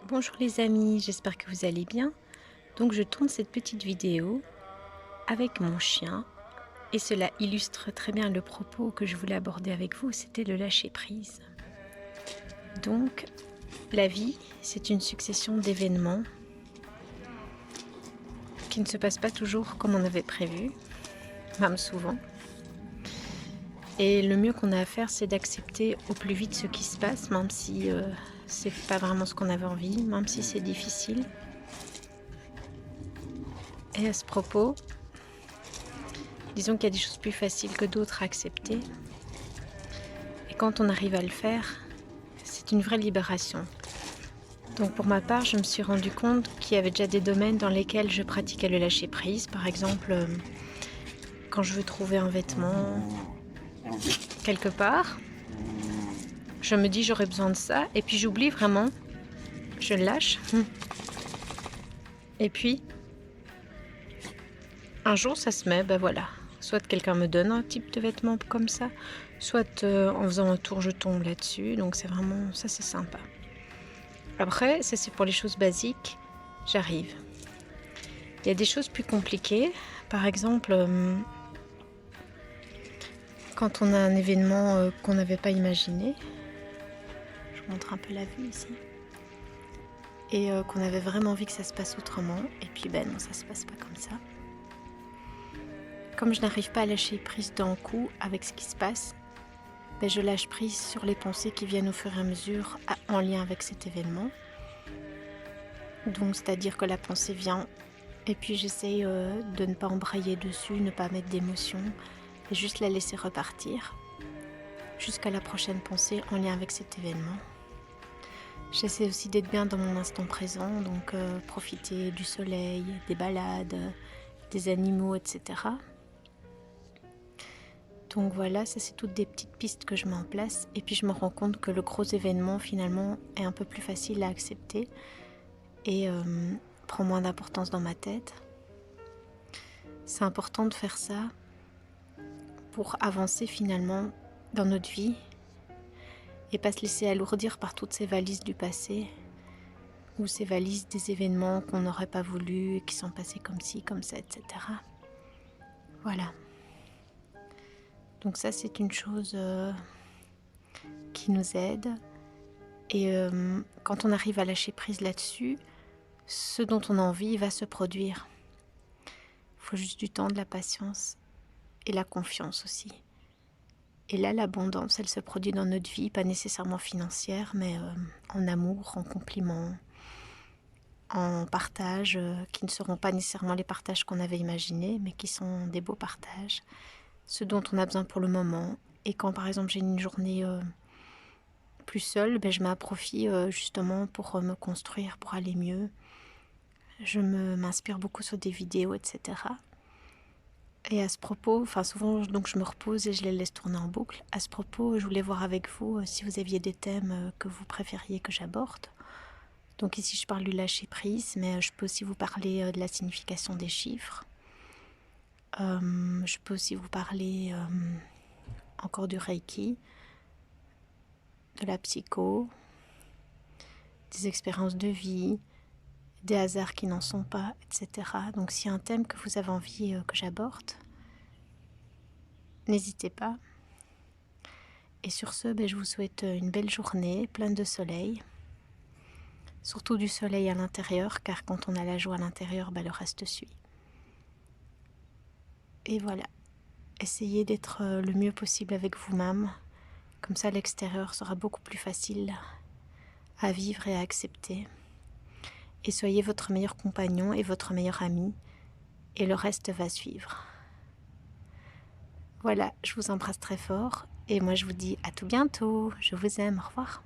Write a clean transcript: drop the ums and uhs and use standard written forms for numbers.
Bonjour les amis, j'espère que vous allez bien. Donc je tourne cette petite vidéo avec mon chien et cela illustre très bien le propos que je voulais aborder avec vous, c'était le lâcher prise. Donc la vie, c'est une succession d'événements qui ne se passent pas toujours comme on avait prévu, même souvent. Et le mieux qu'on a à faire, c'est d'accepter au plus vite ce qui se passe, même si c'est pas vraiment ce qu'on avait envie, même si c'est difficile. Et à ce propos, disons qu'il y a des choses plus faciles que d'autres à accepter. Et quand on arrive à le faire, c'est une vraie libération. Donc pour ma part, je me suis rendu compte qu'il y avait déjà des domaines dans lesquels je pratiquais le lâcher prise. Par exemple, quand je veux trouver un vêtement quelque part, je me dis j'aurais besoin de ça et puis j'oublie vraiment, je le lâche. Et puis, un jour ça se met, ben voilà. Soit quelqu'un me donne un type de vêtement comme ça, soit en faisant un tour je tombe là-dessus. Donc c'est vraiment, ça c'est sympa. Après, ça c'est pour les choses basiques, j'arrive. Il y a des choses plus compliquées, par exemple, quand on a un événement qu'on n'avait pas imaginé, je vous montre un peu la vue ici, et qu'on avait vraiment envie que ça se passe autrement, et puis ben non, ça se passe pas comme ça. Comme je n'arrive pas à lâcher prise d'un coup avec ce qui se passe, ben je lâche prise sur les pensées qui viennent au fur et à mesure en lien avec cet événement. Donc c'est-à-dire que la pensée vient, et puis j'essaye de ne pas embrayer dessus, ne pas mettre d'émotion, et juste la laisser repartir jusqu'à la prochaine pensée en lien avec cet événement. J'essaie aussi d'être bien dans mon instant présent, donc profiter du soleil, des balades, des animaux, etc. Donc voilà, ça c'est toutes des petites pistes que je mets en place, et puis je me rends compte que le gros événement finalement est un peu plus facile à accepter et prend moins d'importance dans ma tête. C'est important de faire ça pour avancer finalement dans notre vie et pas se laisser alourdir par toutes ces valises du passé ou ces valises des événements qu'on n'aurait pas voulu et qui sont passés comme ci, comme ça, etc. Voilà. Donc ça, c'est une chose qui nous aide. Et quand on arrive à lâcher prise là-dessus, ce dont on a envie va se produire. Il faut juste du temps, de la patience et la confiance aussi. Et là, l'abondance, elle se produit dans notre vie, pas nécessairement financière, mais en amour, en compliments, en partage, qui ne seront pas nécessairement les partages qu'on avait imaginés, mais qui sont des beaux partages, ce dont on a besoin pour le moment. Et quand par exemple j'ai une journée plus seule, ben, je mets à profit justement pour me construire, pour aller mieux. Je m'inspire beaucoup sur des vidéos, etc. Et à ce propos, enfin souvent donc je me repose et je les laisse tourner en boucle. À ce propos, je voulais voir avec vous si vous aviez des thèmes que vous préfériez que j'aborde. Donc ici je parle du lâcher prise, mais je peux aussi vous parler de la signification des chiffres. Je peux aussi vous parler encore du Reiki, de la psycho, des expériences de vie, des hasards qui n'en sont pas, etc. Donc s'il y a un thème que vous avez envie que j'aborde, n'hésitez pas. Et sur ce, je vous souhaite une belle journée, pleine de soleil. Surtout du soleil à l'intérieur, car quand on a la joie à l'intérieur, le reste suit. Et voilà, essayez d'être le mieux possible avec vous-même. Comme ça, l'extérieur sera beaucoup plus facile à vivre et à accepter. Et soyez votre meilleur compagnon et votre meilleur ami, et le reste va suivre. Voilà, je vous embrasse très fort, et moi je vous dis à tout bientôt. Je vous aime, au revoir.